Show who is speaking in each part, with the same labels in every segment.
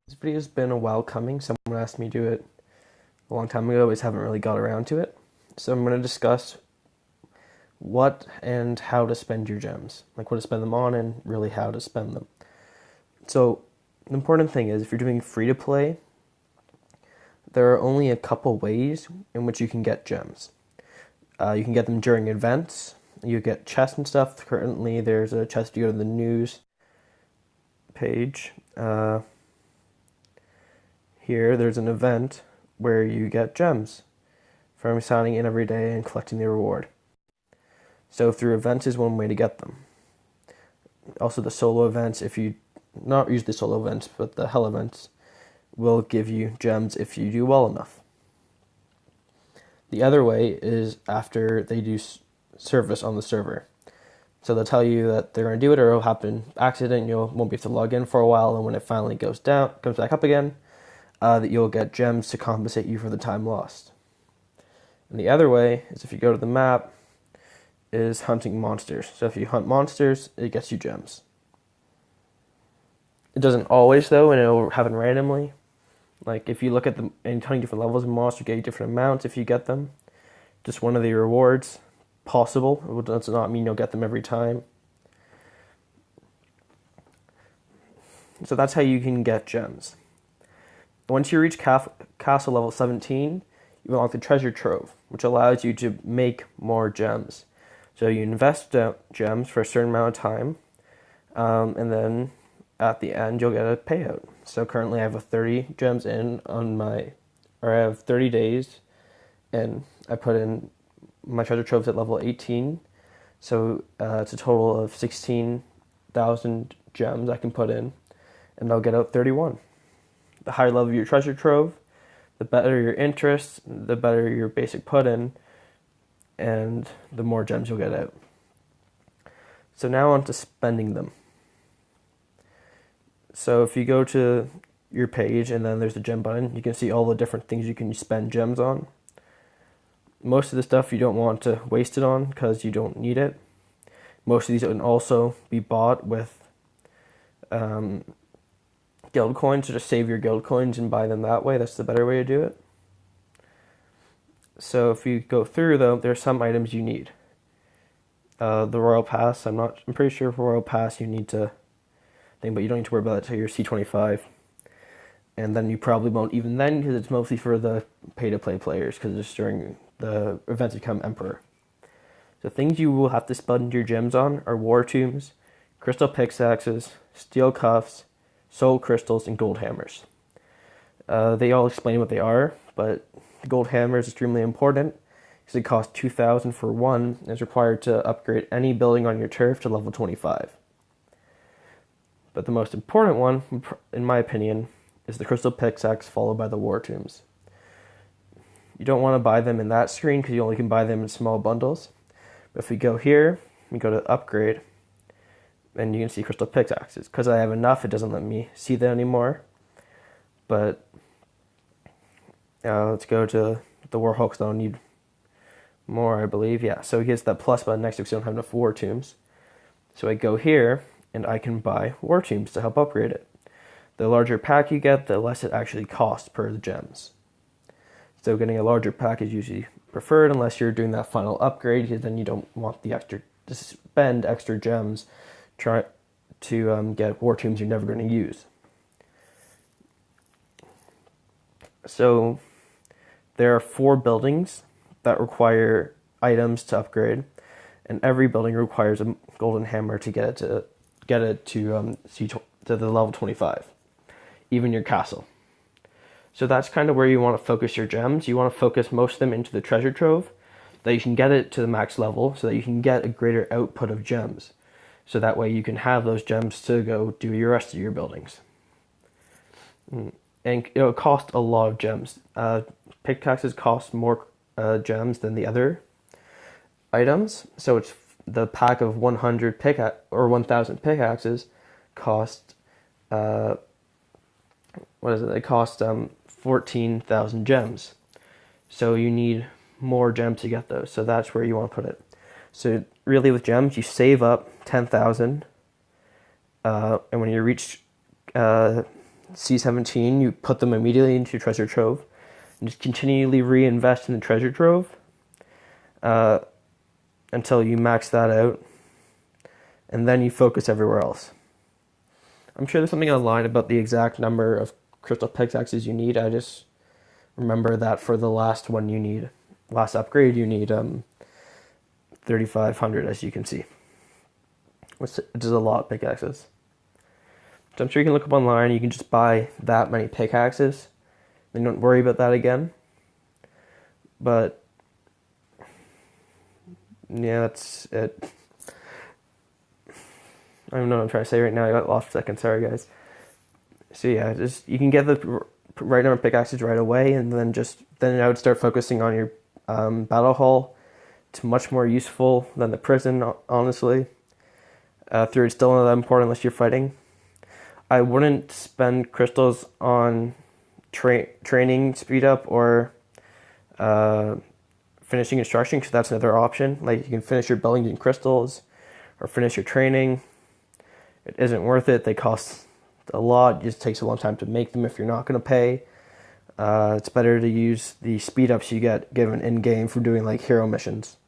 Speaker 1: This video's been a while coming. Someone asked me to do it a long time ago, but just haven't really got around to it. So I'm going to discuss what and how to spend your gems, like what to spend them on and really how to spend them. So the important thing is if you're doing free to play, there are only a couple ways in which you can get gems. You can get them during events. You get chests and stuff. Currently, there's a chest if you go to the news page. Here, there's an event where you get gems from signing in every day and collecting the reward. So through events is one way to get them. Also the solo events, if you not use the solo events, but the hell events will give you gems if you do well enough. The other way is after they do service on the server. So they'll tell you that they're going to do it or it'll happen accident, you won't be able to log in for a while, and when it finally goes down, comes back up again, that you'll get gems to compensate you for the time lost. And the other way is if you go to the map, is hunting monsters. So if you hunt monsters, it gets you gems. It doesn't always though, and it'll happen randomly. Like if you look at and hunting different levels of monsters, you get different amounts if you get them. Just one of the rewards possible. It does not mean you'll get them every time. So that's how you can get gems. Once you reach castle level 17, you unlock the treasure trove, which allows you to make more gems. So you invest gems for a certain amount of time, and then at the end you'll get a payout. So currently I have 30 gems in I have 30 days, and I put in my treasure troves at level 18. So it's a total of 16,000 gems I can put in, and I'll get out 31. The higher level your treasure trove, the better your interest, the better your basic put-in, and the more gems you'll get out. So now on to spending them. So if you go to your page and then there's the gem button, you can see all the different things you can spend gems on. Most of the stuff you don't want to waste it on because you don't need it. Most of these can also be bought with guild coins, so just save your guild coins and buy them that way. That's the better way to do it. So if you go through though, there are some items you need. The Royal Pass, I'm pretty sure for Royal Pass you need to think, but you don't need to worry about it until you're C25. And then you probably won't even then, because it's mostly for the pay-to-play players, because it's during the events to become Emperor. So things you will have to spend your gems on are War Tombs, Crystal Pickaxes, Steel Cuffs, Soul Crystals, and Gold Hammers. They all explain what they are, but the Gold Hammer is extremely important because it costs 2,000 for one and is required to upgrade any building on your turf to level 25. But the most important one, in my opinion, is the Crystal Pickaxe followed by the War Tombs. You don't want to buy them in that screen because you only can buy them in small bundles. But if we go here, we go to upgrade, and you can see Crystal Pickaxes. Because I have enough, it doesn't let me see that anymore. But let's go to the Warhawk, because I don't need more, I believe. Yeah, so it gets that plus button next to it because I don't have enough War Tombs. So I go here, and I can buy War Tombs to help upgrade it. The larger pack you get, the less it actually costs per the gems. So getting a larger pack is usually preferred unless you're doing that final upgrade, because then you don't want to spend extra gems try to get War Tombs you're never going to use. So there are 4 buildings that require items to upgrade, and every building requires a golden hammer to get it to the level 25. Even your castle. So that's kind of where you want to focus your gems. You want to focus most of them into the treasure trove, that you can get it to the max level, so that you can get a greater output of gems. So that way you can have those gems to go do your rest of your buildings. And it'll cost a lot of gems. Pickaxes cost more gems than the other items. So it's the pack of 100 or 1,000 pickaxes cost They cost 14,000 gems. So you need more gems to get those. So that's where you want to put it. So really with gems, you save up 10,000, and when you reach C17, you put them immediately into your treasure trove and just continually reinvest in the treasure trove until you max that out, and then you focus everywhere else. I'm sure there's something online about the exact number of crystal pickaxes you need. I just remember that for the last upgrade, you need 3,500, as you can see, which is a lot of pickaxes. So I'm sure you can look up online. You can just buy that many pickaxes, then don't worry about that again. But yeah, that's it. I don't know what I'm trying to say right now. I got lost for a second. Sorry, guys. So yeah, just you can get the right number of pickaxes right away, and then I would start focusing on your battle hall. It's much more useful than the prison, honestly. Through it's still not that important unless you're fighting. I wouldn't spend crystals on training speed up or finishing instruction, because that's another option. Like, you can finish your building using crystals or finish your training. It isn't worth it. They cost a lot. It just takes a long time to make them if you're not going to pay. It's better to use the speed ups you get given in game from doing like hero missions.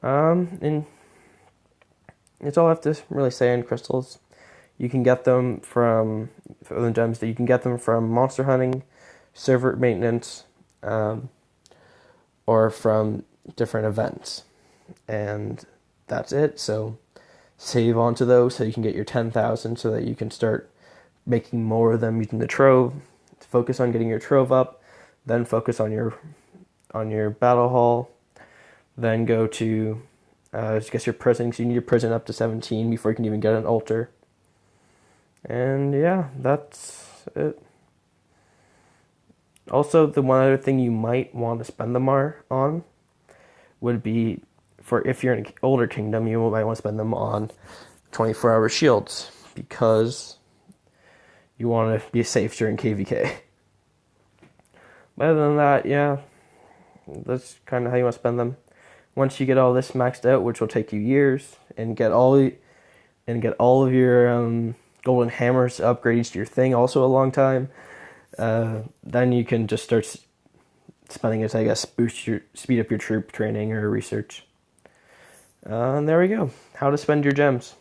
Speaker 1: And that's all I have to really say on crystals. You can get them from the gems that you can get them from monster hunting, server maintenance, or from different events, and that's it. So save onto those so you can get your 10,000, so that you can start making more of them using the trove. Focus on getting your trove up, then focus on your battle hall, then go to I guess your prison, because you need your prison up to 17 before you can even get an altar. And yeah, that's it. Also, the one other thing you might want to spend them on would be, for if you're in an older kingdom, you might want to spend them on 24-hour shields, because you want to be safe during KVK. But other than that, yeah, that's kind of how you want to spend them. Once you get all this maxed out, which will take you years, and get all of your golden hammers upgrades to your thing, also a long time, then you can just start spending it to, I guess, speed up your troop training or research. And there we go. How to spend your gems.